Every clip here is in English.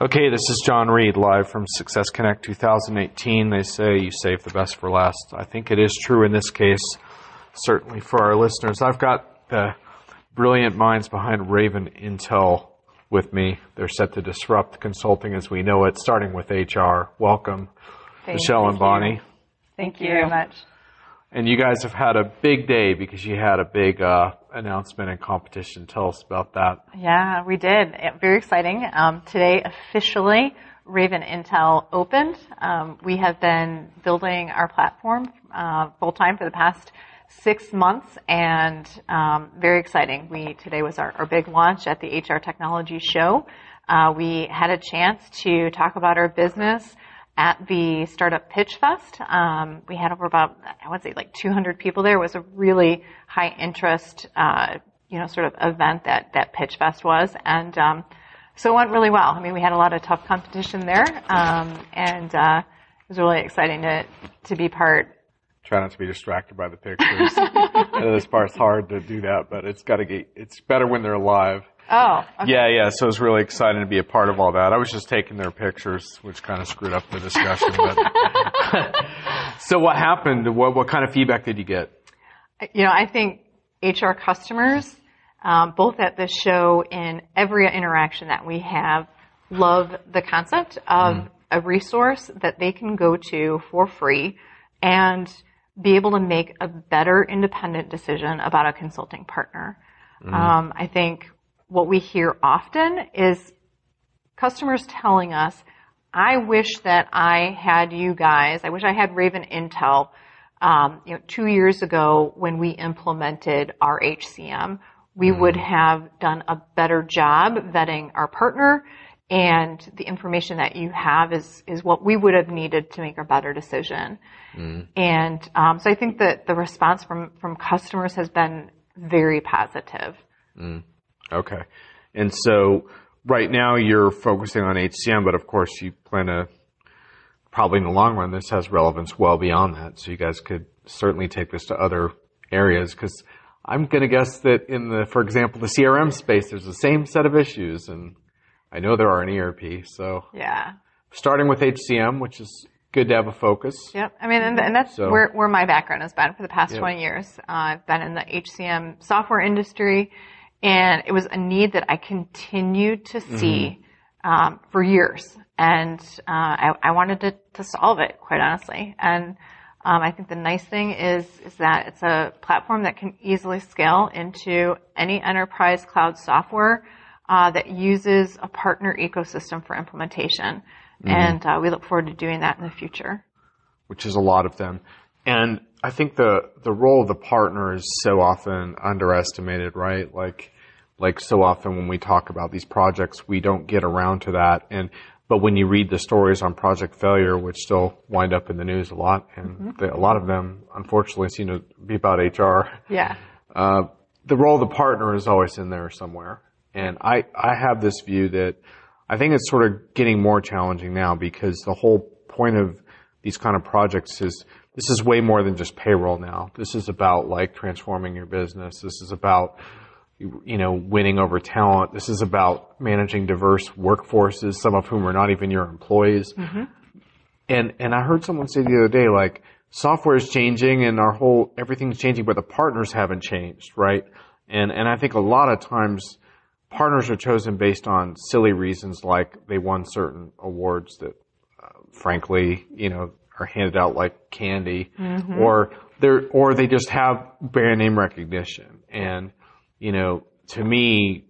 Okay, this is John Reed, live from Success Connect 2018. They say you save the best for last. I think it is true in this case, certainly for our listeners. I've got the brilliant minds behind Raven Intel with me. They're set to disrupt consulting as we know it, starting with HR. Welcome, Michelle and Bonnie. Thank you very much. And you guys have had a big day because you had a big announcement and competition. Tell us about that. Yeah, we did. Very exciting. Today, officially, Raven Intel opened. We have been building our platform full-time for the past 6 months, and very exciting. Today was our big launch at the HR Technology Show. We had a chance to talk about our business at the Startup Pitch Fest. We had over about, I would say, like 200 people there. It was a really high interest, sort of event that Pitch Fest was. And so it went really well. I mean, we had a lot of tough competition there. And it was really exciting to be part. Try not to be distracted by the pictures. I know this part's hard to do that, but it's better when they're live. Oh, okay. Yeah. So it was really exciting to be a part of all that. I was just taking their pictures, which kind of screwed up the discussion. But so what happened? What kind of feedback did you get? I think HR customers, both at this show and every interaction that we have, love the concept of a resource that they can go to for free and be able to make a better independent decision about a consulting partner. I think what we hear often is customers telling us, I wish that I had you guys, I wish I had Raven Intel 2 years ago when we implemented our HCM. We would have done a better job vetting our partner, and the information that you have is what we would have needed to make a better decision. And so I think that the response from customers has been very positive. Okay. And so right now you're focusing on HCM, but of course you plan to, probably in the long run, this has relevance well beyond that. So you guys could certainly take this to other areas, because I'm going to guess that for example, the CRM space, there's the same set of issues, and I know there are in ERP. So yeah, starting with HCM, which is good to have a focus. Yep. I mean, and that's where my background has been for the past 20 years. I've been in the HCM software industry. And it was a need that I continued to see for years. And I wanted to solve it, quite honestly. And I think the nice thing is that it's a platform that can easily scale into any enterprise cloud software that uses a partner ecosystem for implementation. And we look forward to doing that in the future. Which is a lot of them. And I think the role of the partner is so often underestimated, right? Like so often when we talk about these projects, we don't get around to that. But when you read the stories on project failure, which still wind up in the news a lot, and a lot of them, unfortunately, seem to be about HR. Yeah. The role of the partner is always in there somewhere. And I have this view that I think it's sort of getting more challenging now, because the whole point of these kind of projects is, this is way more than just payroll now. This is about transforming your business. This is about, winning over talent. This is about managing diverse workforces, some of whom are not even your employees. And I heard someone say the other day, software is changing and everything's changing, but the partners haven't changed, right? And I think a lot of times partners are chosen based on silly reasons, like they won certain awards that, frankly, are handed out like candy, or they just have brand name recognition. And, to me,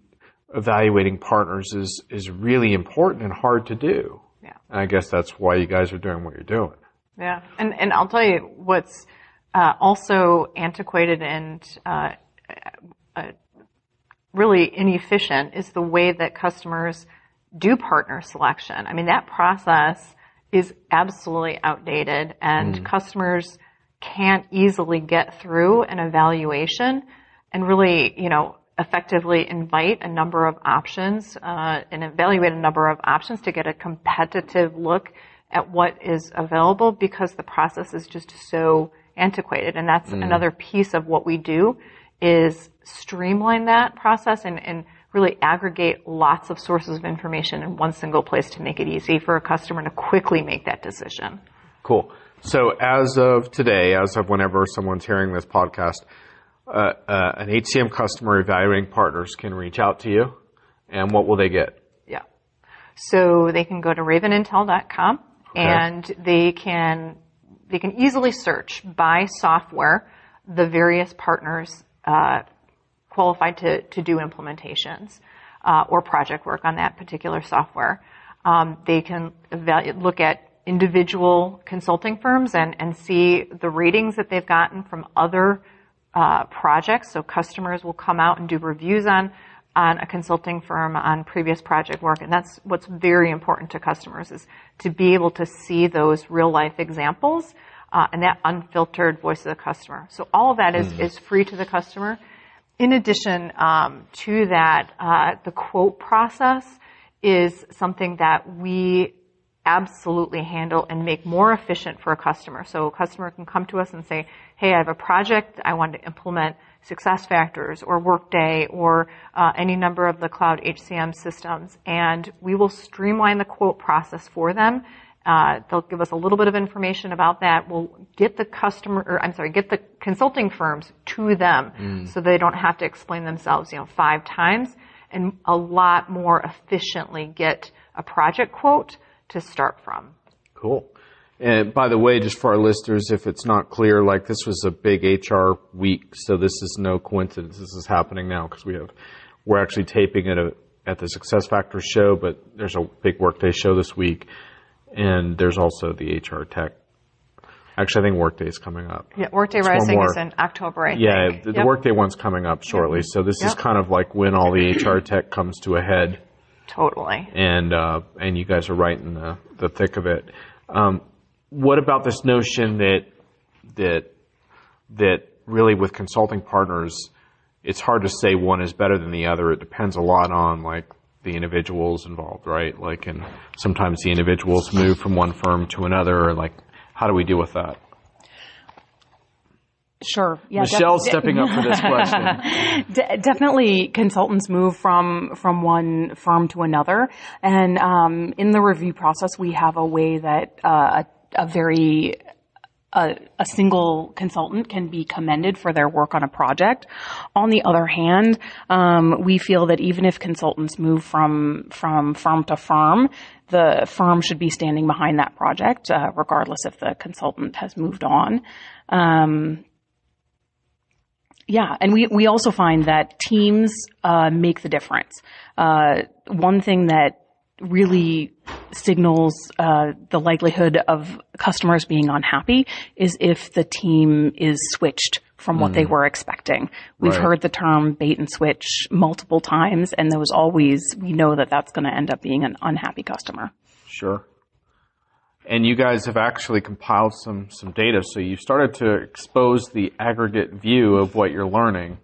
evaluating partners is really important and hard to do. Yeah. And I guess that's why you guys are doing what you're doing. Yeah. And I'll tell you what's also antiquated and really inefficient is the way that customers do partner selection. I mean, that process is absolutely outdated, and customers can't easily get through an evaluation and really, effectively invite a number of options and evaluate a number of options to get a competitive look at what is available, because the process is just so antiquated. And that's another piece of what we do, is streamline that process and really aggregate lots of sources of information in one single place to make it easy for a customer to quickly make that decision. Cool. So as of today, as of whenever someone's hearing this podcast, an HCM customer evaluating partners can reach out to you, and what will they get? Yeah. So they can go to ravenintel.com, Okay. and they can easily search by software the various partners qualified to do implementations or project work on that particular software. They can look at individual consulting firms and see the ratings that they've gotten from other projects. So customers will come out and do reviews on a consulting firm on previous project work. And that's what's very important to customers, is to be able to see those real life examples and that unfiltered voice of the customer. So all of that is free to the customer. In addition to that, the quote process is something that we absolutely handle and make more efficient for a customer. So a customer can come to us and say, hey, I have a project, I want to implement SuccessFactors or Workday or any number of the cloud HCM systems, and we will streamline the quote process for them. They'll give us a little bit of information about that. We'll get the get the consulting firms to them so they don't have to explain themselves, 5 times, and a lot more efficiently get a project quote to start from. Cool. And by the way, just for our listeners, if it's not clear, like this was a big HR week, so this is no coincidence. This is happening now because we're actually taping it at the SuccessFactors show, but there's a big Workday show this week, and there's also the HR Tech. Actually, I think Workday is coming up. Yeah, Workday Rising is in October, I think. Yeah, the Workday one's coming up shortly, so this is kind of like when all the HR Tech comes to a head. Totally. And you guys are right in the thick of it. What about this notion that really with consulting partners, it's hard to say one is better than the other. It depends a lot on like the individuals involved, right? Like, and sometimes the individuals move from one firm to another, or like, how do we deal with that? Sure. Yeah, Michelle's stepping up for this question. Definitely consultants move from one firm to another. And in the review process, we have a way that a single consultant can be commended for their work on a project. On the other hand, we feel that even if consultants move from firm to firm, the firm should be standing behind that project, regardless if the consultant has moved on. Yeah, and we also find that teams make the difference. One thing that really signals the likelihood of customers being unhappy is if the team is switched from what they were expecting. We've heard the term bait and switch multiple times, and we know that that's going to end up being an unhappy customer. Sure. And you guys have actually compiled some data, so you started to expose the aggregate view of what you're learning.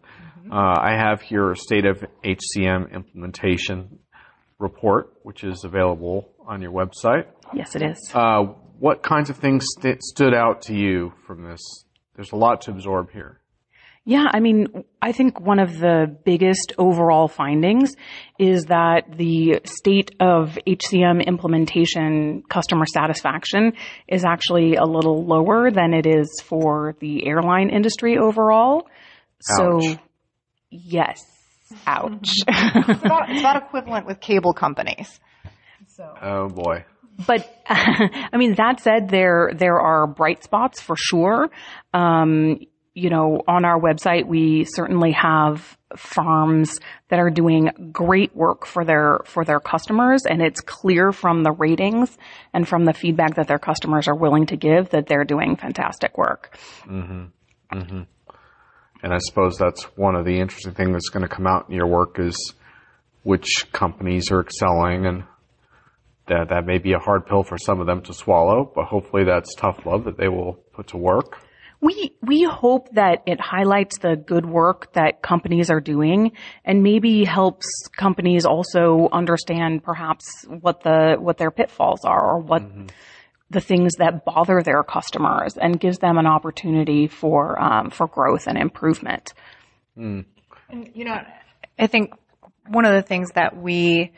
I have here a State of HCM Implementation report, which is available on your website. Yes, it is. What kinds of things stood out to you from this? There's a lot to absorb here. Yeah, I mean, I think one of the biggest overall findings is that the state of HCM implementation customer satisfaction is actually a little lower than it is for the airline industry overall. So, Ouch. yes, ouch. It's about equivalent with cable companies. Oh boy. But I mean, that said, there are bright spots for sure. On our website, we certainly have firms that are doing great work for their customers, and it's clear from the ratings and from the feedback that their customers are willing to give that they're doing fantastic work. Mm-hmm. Mm-hmm. And I suppose that's one of the interesting things that's going to come out in your work is which companies are excelling, and that may be a hard pill for some of them to swallow, but hopefully that's tough love that they will put to work. We hope that it highlights the good work that companies are doing and maybe helps companies also understand perhaps what their pitfalls are or what the things that bother their customers, and gives them an opportunity for growth and improvement. And, I think one of the things that we,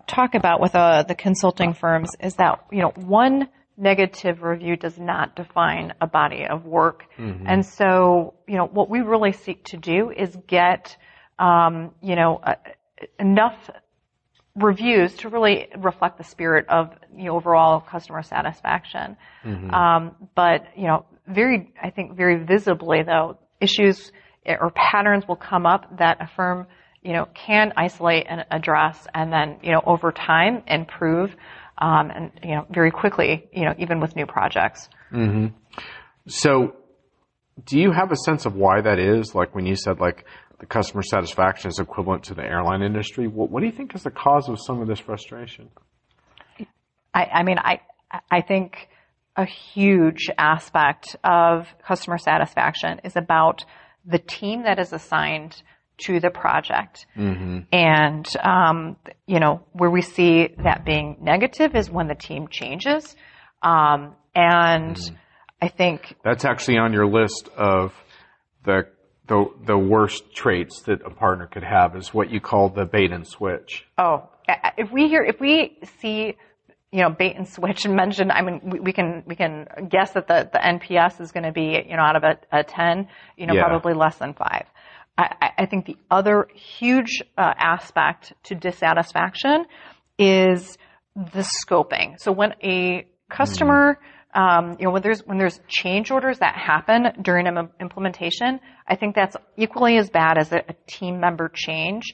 talk about with the consulting firms is that, one negative review does not define a body of work. Mm-hmm. And so, what we really seek to do is get, enough reviews to really reflect the spirit of the overall customer satisfaction. Mm-hmm. But, I think very visibly though, issues or patterns will come up that a firm, can isolate and address and then, over time improve, and, very quickly, even with new projects. Mm-hmm. So do you have a sense of why that is? Like when you said like the customer satisfaction is equivalent to the airline industry, what do you think is the cause of some of this frustration? I think a huge aspect of customer satisfaction is about the team that is assigned to the project. Mm-hmm. And, where we see that being negative is when the team changes. I think that's actually on your list of the worst traits that a partner could have is what you call the bait and switch. Oh, if we see, bait and switch and mention, we can guess that the NPS is going to be, out of a 10, probably less than 5. I think the other huge aspect to dissatisfaction is the scoping. So when a customer, when there's change orders that happen during an implementation, I think that's equally as bad as a team member change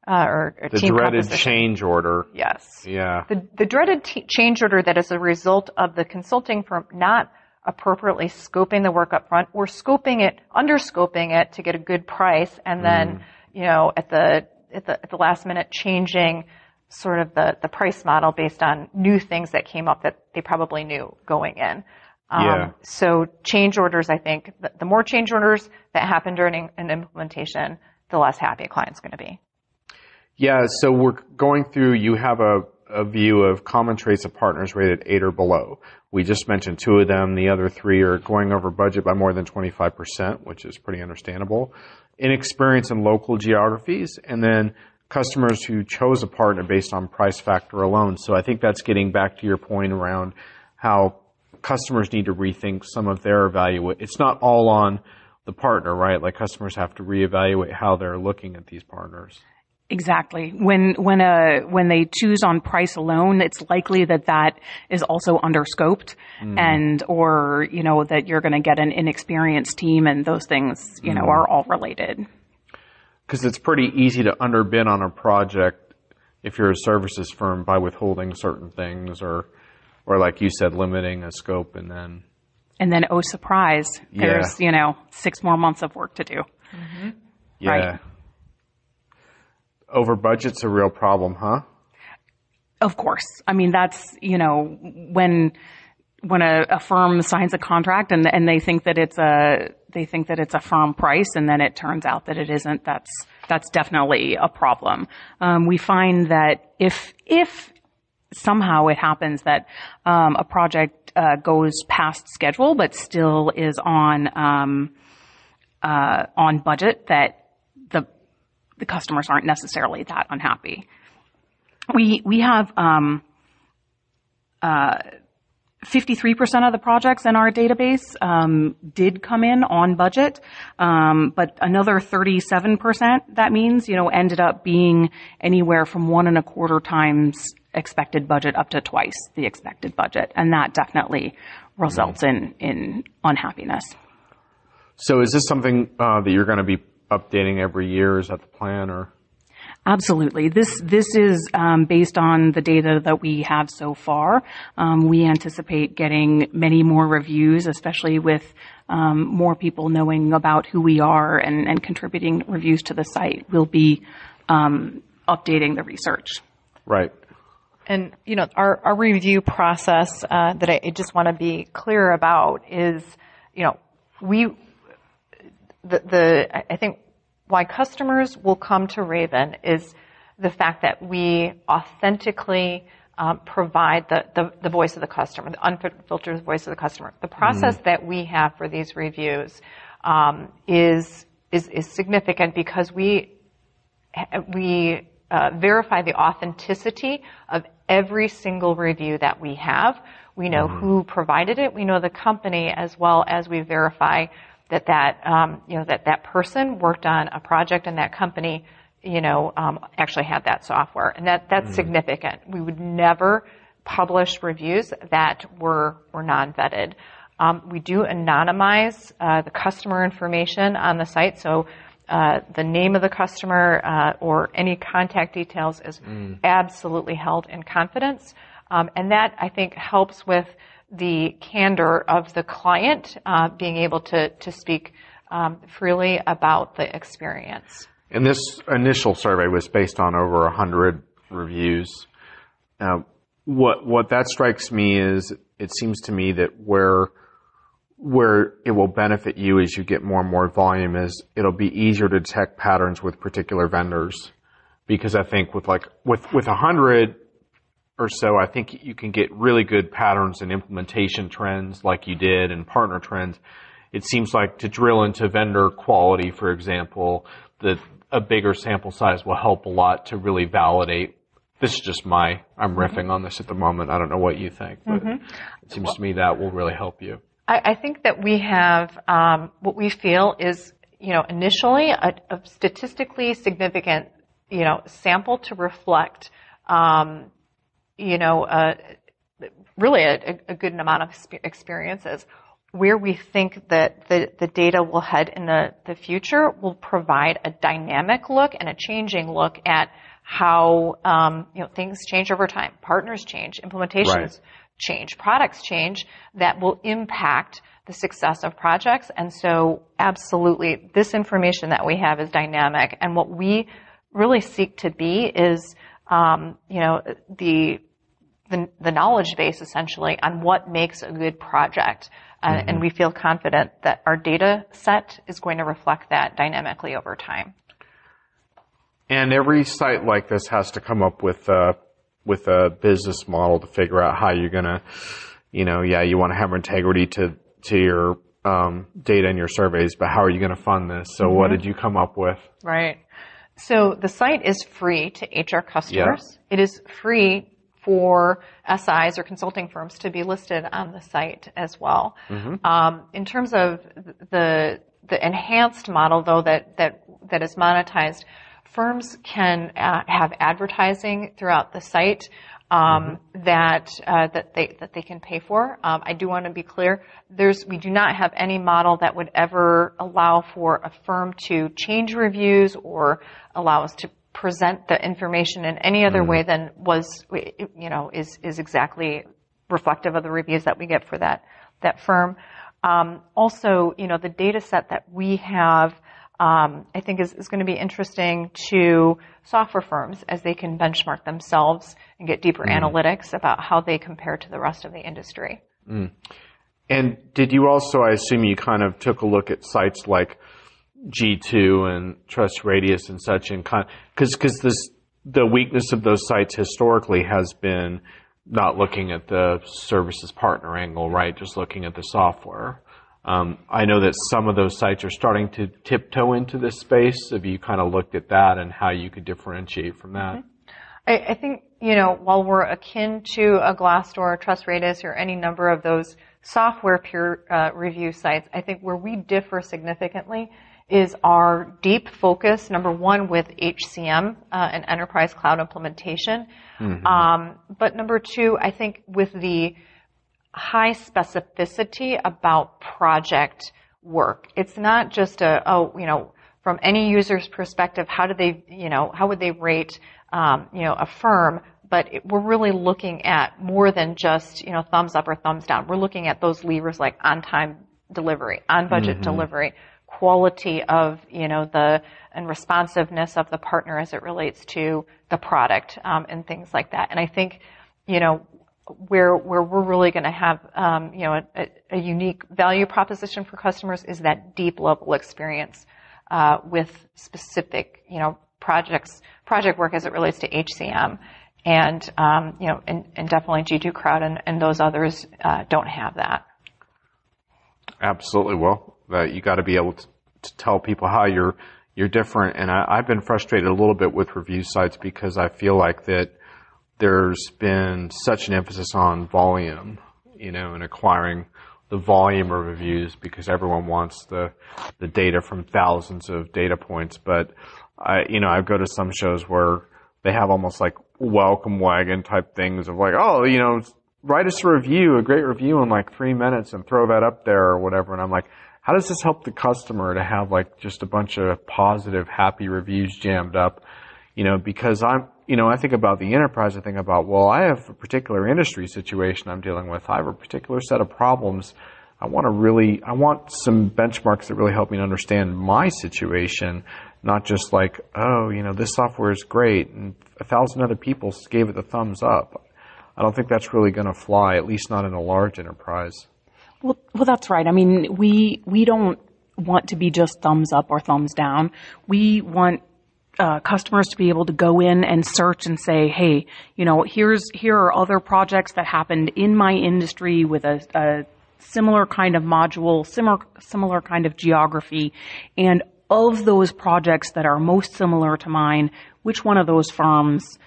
or a the team dreaded composition. Change order. Yes. Yeah. The dreaded change order that is a result of the consulting firm not appropriately scoping the work up front or underscoping it to get a good price, and then at the last minute changing sort of the price model based on new things that came up that they probably knew going in. So change orders, I think the more change orders that happen during an implementation, the less happy a client's going to be. Yeah. So we're going through, you have a view of common traits of partners rated 8 or below. We just mentioned 2 of them. The other 3 are going over budget by more than 25%, which is pretty understandable. Inexperience in local geographies, and then customers who chose a partner based on price factor alone. So I think that's getting back to your point around how customers need to rethink some of their evaluation. It's not all on the partner, right? Like customers have to reevaluate how they're looking at these partners. Exactly. When they choose on price alone, it's likely that is also underscoped, and or that you're going to get an inexperienced team, and those things are all related. Because it's pretty easy to underbid on a project if you're a services firm by withholding certain things, or like you said, limiting a scope, and then oh surprise, there's 6 more months of work to do. Mm-hmm. Yeah. Right. Over budget's a real problem, huh? Of course. That's, when a firm signs a contract and they think that it's a firm price, and then it turns out that it isn't, that's definitely a problem. We find that if somehow it happens that a project goes past schedule but still is on budget, that the customers aren't necessarily that unhappy. We have 53% of the projects in our database did come in on budget, but another 37%, that means, ended up being anywhere from 1.25 times expected budget up to twice the expected budget, and that definitely results in unhappiness. So is this something that you're going to be updating every year? Is that the plan, or? Absolutely. This is based on the data that we have so far. We anticipate getting many more reviews, especially with more people knowing about who we are and contributing reviews to the site. We'll be updating the research. Right. And, our review process that I just want to be clear about is, I think why customers will come to Raven is the fact that we authentically provide the voice of the customer, the unfiltered voice of the customer. The process that we have for these reviews is significant because we we verify the authenticity of every single review that we have. We know who provided it. We know the company, as well as we verify that that person worked on a project and that company, actually had that software. And that's significant. We would never publish reviews that were non-vetted. We do anonymize the customer information on the site, so the name of the customer or any contact details is absolutely held in confidence. And that, I think, helps with the candor of the client being able to speak freely about the experience. And this initial survey was based on over 100 reviews. What that strikes me is, it seems to me that where it will benefit you as you get more and more volume is it'll be easier to detect patterns with particular vendors. Because I think with 100 or so, I think you can get really good patterns and implementation trends like you did, and partner trends. It seems like to drill into vendor quality, for example, that a bigger sample size will help a lot to really validate. This is just I'm riffing on this at the moment. I don't know what you think, but it seems to me that will really help you. I think that we have what we feel is, initially a statistically significant, sample to reflect, really a good amount of experiences. Where we think that the data will head in the future will provide a dynamic look and a changing look at how things change over time. Partners change, implementations change, products change, that will impact the success of projects. And so absolutely, this information that we have is dynamic. And what we really seek to be is the knowledge base, essentially, on what makes a good project. And we feel confident that our data set is going to reflect that dynamically over time. And every site like this has to come up with a business model to figure out how you're going to, you want to have integrity to your data and your surveys, but how are you going to fund this? So what did you come up with? Right. So the site is free to HR customers. Yeah. It is free for SIs or consulting firms to be listed on the site as well. In terms of the enhanced model, though, that is monetized, firms can have advertising throughout the site that they can pay for. I do want to be clear. We do not have any model that would ever allow for a firm to change reviews or allow us to present the information in any other way than is exactly reflective of the reviews that we get for that firm. Also, the data set that we have, I think is going to be interesting to software firms as they can benchmark themselves and get deeper analytics about how they compare to the rest of the industry. And did you also, I assume you kind of took a look at sites like G2 and TrustRadius and such, and because the weakness of those sites historically has been not looking at the services partner angle, right? Just looking at the software. I know that some of those sites are starting to tiptoe into this space. Have you kind of looked at that and how you could differentiate from that? I think, while we're akin to a Glassdoor, TrustRadius, or any number of those software peer review sites, I think where we differ significantly is our deep focus, number one, with HCM and enterprise cloud implementation. But number two, I think with the high specificity about project work. It's not just from any user's perspective, how would they rate, a firm, but we're really looking at more than just, thumbs up or thumbs down. We're looking at those levers like on-time delivery, on-budget delivery, quality of, and responsiveness of the partner as it relates to the product, and things like that. And I think, where we're really going to have, a unique value proposition for customers is that deep level experience, with specific, project work as it relates to HCM. And, and definitely G2 Crowd and those others, don't have that. Absolutely. Well, you got to be able to tell people how you're you're different. And I've been frustrated a little bit with review sites because I feel like that there's been such an emphasis on volume, and acquiring the volume of reviews because everyone wants the data from thousands of data points. But I go to some shows where they have almost like welcome wagon type things of like, oh, write us a great review in like 3 minutes and throw that up there or whatever. And I'm like, how does this help the customer to have like just a bunch of positive, happy reviews jammed up? Because I think about the enterprise, I think about, well, I have a particular industry situation I'm dealing with. I have a particular set of problems. I want some benchmarks that really help me to understand my situation, not just like, oh, this software is great and 1,000 other people gave it the thumbs up. I don't think that's really going to fly, at least not in a large enterprise. Well, that's right. I mean, we don't want to be just thumbs up or thumbs down. We want customers to be able to go in and search and say, hey, here are other projects that happened in my industry with a similar kind of module, similar kind of geography, and of those projects that are most similar to mine, which one of those firms,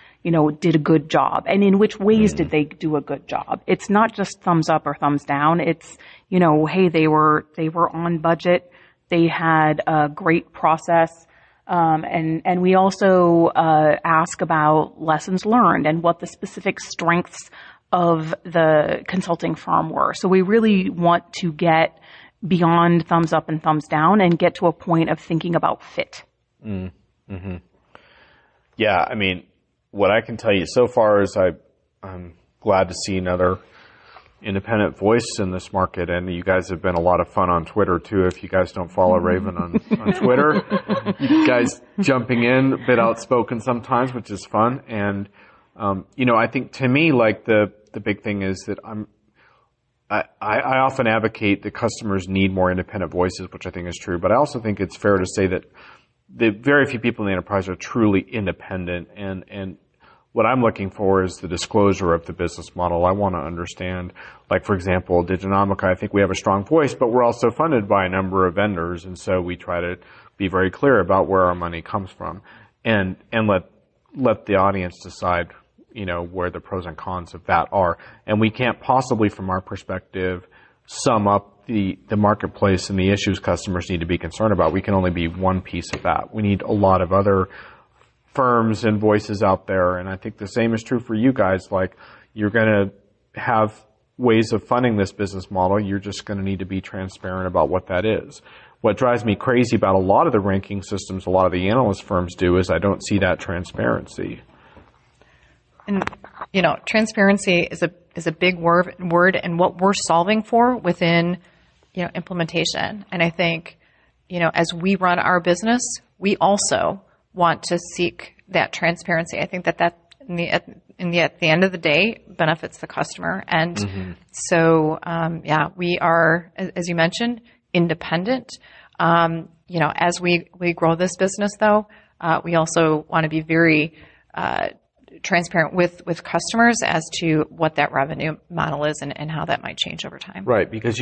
did a good job, and in which ways did they do a good job? It's not just thumbs up or thumbs down. It's, hey, they were on budget, they had a great process. And we also ask about lessons learned and what the specific strengths of the consulting firm were. So we really want to get beyond thumbs up and thumbs down and get to a point of thinking about fit. Mm-hmm. Yeah, I mean, what I can tell you so far is I'm glad to see another independent voice in this market, and you guys have been a lot of fun on Twitter too. If you guys don't follow Raven on Twitter, you guys jumping in, a bit outspoken sometimes, which is fun. And I think to me, like the big thing is that I often advocate that customers need more independent voices, which I think is true. But I also think it's fair to say that the very few people in the enterprise are truly independent, and what I'm looking for is the disclosure of the business model. I want to understand, like, for example, Diginomica, I think we have a strong voice, but we're also funded by a number of vendors. And so we try to be very clear about where our money comes from and let the audience decide, where the pros and cons of that are. And we can't possibly, from our perspective, sum up the marketplace and the issues customers need to be concerned about. We can only be one piece of that. We need a lot of other firms and voices out there. And I think the same is true for you guys. Like, you're going to have ways of funding this business model. You're just going to need to be transparent about what that is. What drives me crazy about a lot of the ranking systems a lot of the analyst firms do is I don't see that transparency. And, transparency is a big word and what we're solving for within, implementation. And I think, as we run our business, we also want to seek that transparency. I think that at the end of the day benefits the customer. And so, we are, as you mentioned, independent. As we grow this business, though, we also want to be very transparent with customers as to what that revenue model is and how that might change over time. Right, because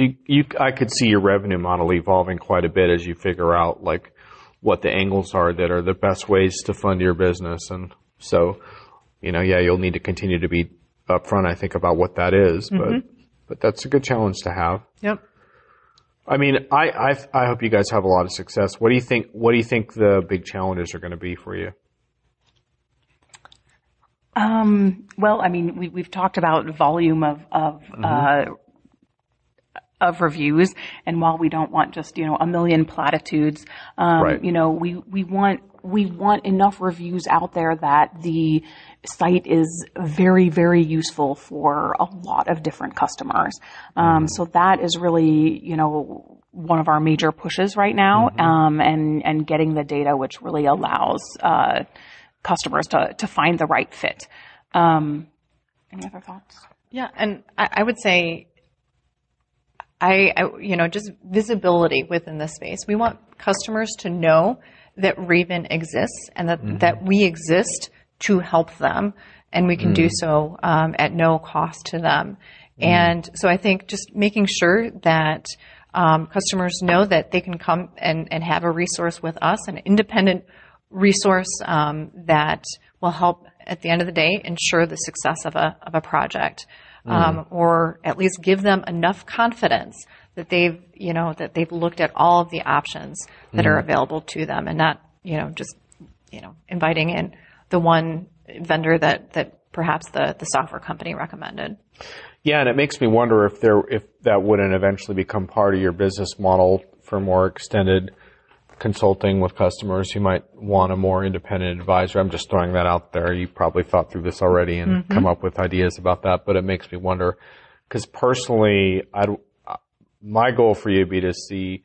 I could see your revenue model evolving quite a bit as you figure out like what the angles are that are the best ways to fund your business. And so, you'll need to continue to be upfront, I think, about what that is, but that's a good challenge to have. Yep. I mean, I hope you guys have a lot of success. What do you think the big challenges are going to be for you? Well, I mean, we've talked about volume of reviews, and while we don't want just, a million platitudes, right. We want enough reviews out there that the site is very, very useful for a lot of different customers. So that is really, one of our major pushes right now, and getting the data which really allows, customers to find the right fit. Any other thoughts? Yeah. And I would say, just visibility within this space. We want customers to know that Raven exists and that we exist to help them, and we can do so at no cost to them. And so I think just making sure that customers know that they can come and have a resource with us, an independent resource that will help at the end of the day ensure the success of a project, or at least give them enough confidence that they've looked at all of the options that are available to them, and not just inviting in the one vendor that perhaps the software company recommended. Yeah, and it makes me wonder if that wouldn't eventually become part of your business model for more extended consulting with customers who might want a more independent advisor. I'm just throwing that out there. You probably thought through this already and come up with ideas about that, but it makes me wonder, because personally, my goal for you would be to see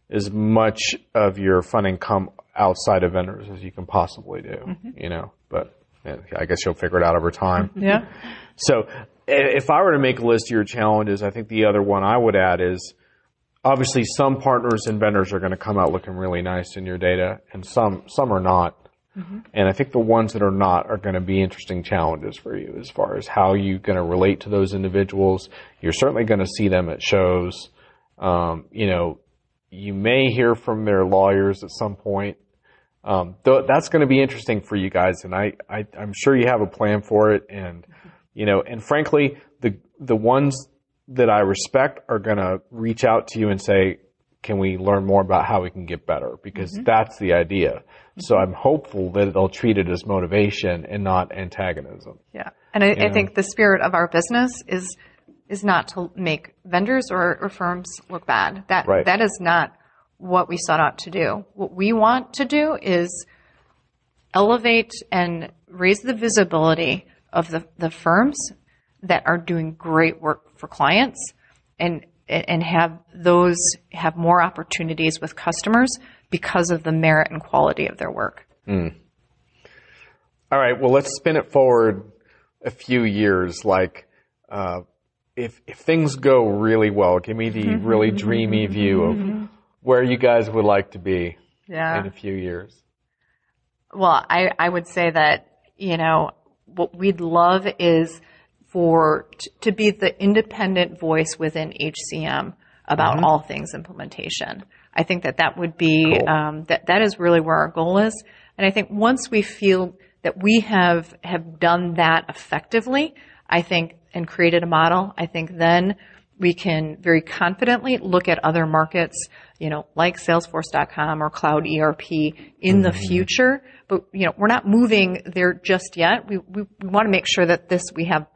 as much of your funding come outside of vendors as you can possibly do, but I guess you'll figure it out over time. Yeah. So if I were to make a list of your challenges, I think the other one I would add is, obviously, some partners and vendors are going to come out looking really nice in your data, and some are not. And I think the ones that are not are going to be interesting challenges for you as far as how you're going to relate to those individuals. You're certainly going to see them at shows. You may hear from their lawyers at some point. That's going to be interesting for you guys, and I'm sure you have a plan for it. And and frankly, the ones that I respect are going to reach out to you and say, can we learn more about how we can get better? Because that's the idea. So I'm hopeful that they'll treat it as motivation and not antagonism. Yeah. And I think the spirit of our business is not to make vendors or firms look bad. That is not what we sought out to do. What we want to do is elevate and raise the visibility of the firms that are doing great work for clients, and have more opportunities with customers because of the merit and quality of their work. All right. Well, let's spin it forward a few years. Like, if things go really well, give me the really dreamy view of where you guys would like to be in a few years. Well, I would say that, what we'd love is to be the independent voice within HCM about all things implementation. I think that would be, cool. That is really where our goal is. And I think once we feel that we have done that effectively, and created a model, I think then we can very confidently look at other markets, like Salesforce.com or Cloud ERP in the future. But, we're not moving there just yet. We want to make sure that we have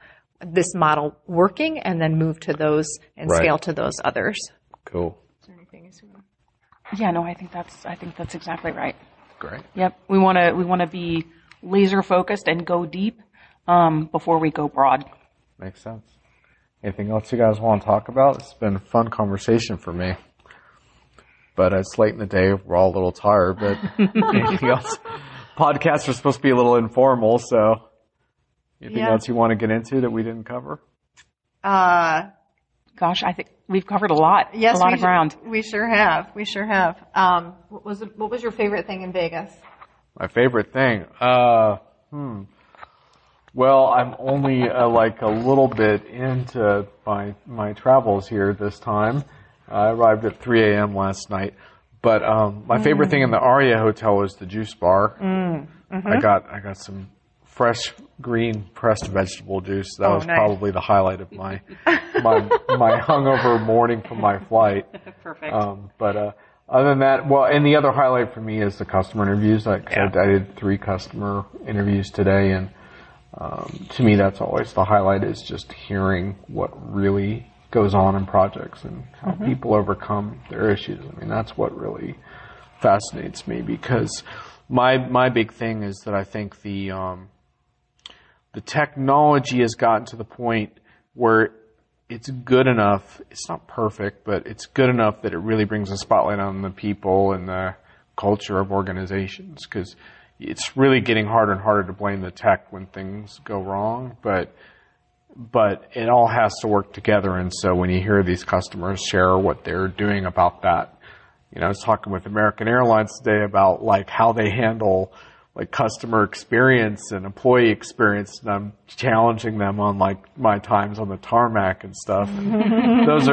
this model working and then move to those and scale to those others. Cool. Is there anything else you want? Yeah, no, I think that's exactly right. Great. Yep. We want to be laser focused and go deep before we go broad. Makes sense. Anything else you guys want to talk about? It's been a fun conversation for me. But it's late in the day. We're all a little tired, but anything else? Podcasts are supposed to be a little informal, so anything else you want to get into that we didn't cover? Gosh, I think we've covered a lot. Yes, a lot of ground. We sure have. What was your favorite thing in Vegas? My favorite thing? Well, I'm only like a little bit into my travels here this time. I arrived at 3 a.m. last night. But my favorite thing in the Aria Hotel was the juice bar. I got some fresh green pressed vegetable juice. That was nice. Probably the highlight of my hungover morning from my flight. Perfect. But other than that, and the other highlight for me is the customer interviews. I did 3 customer interviews today, and to me, that's always the highlight, is just hearing what really goes on in projects and how people overcome their issues. I mean, that's what really fascinates me, because my big thing is that I think the technology has gotten to the point where it's good enough. It's not perfect, but it's good enough that it really brings a spotlight on the people and the culture of organizations, because it's really getting harder and harder to blame the tech when things go wrong, but it all has to work together. And so when you hear these customers share what they're doing about that, I was talking with American Airlines today about like how they handle like customer experience and employee experience, and I'm challenging them on like my times on the tarmac and stuff. And those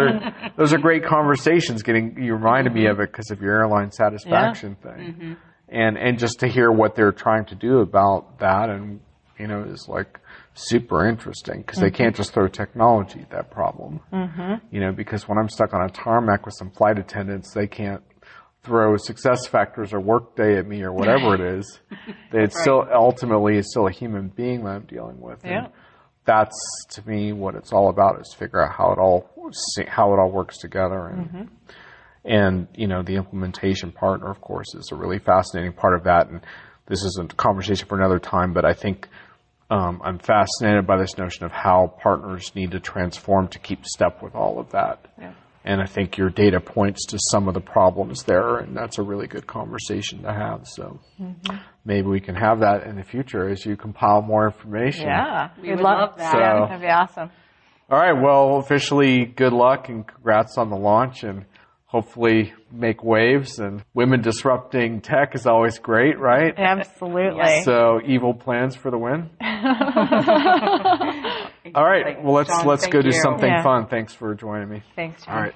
are great conversations. You reminded me of it because of your airline satisfaction thing, and just to hear what they're trying to do about that, and is like super interesting because they can't just throw technology at that problem. Because when I'm stuck on a tarmac with some flight attendants, they can't throw success factors or workday at me or whatever it is. It's still ultimately it's still a human being that I'm dealing with. Yeah. And that's to me what it's all about, is figure out how it all works together. And the implementation partner, of course, is a really fascinating part of that. And this isn't a conversation for another time, but I think I'm fascinated by this notion of how partners need to transform to keep step with all of that. Yeah. And I think your data points to some of the problems there, and that's a really good conversation to have. So maybe we can have that in the future as you compile more information. Yeah, We would love that. Yeah, that'd be awesome. All right, well, officially good luck and congrats on the launch, and hopefully make waves. And women disrupting tech is always great, right? Absolutely. So evil plans for the win. All right, well, let's John, go thank do you. something Yeah. fun. Thanks for joining me. Thanks, John. All right.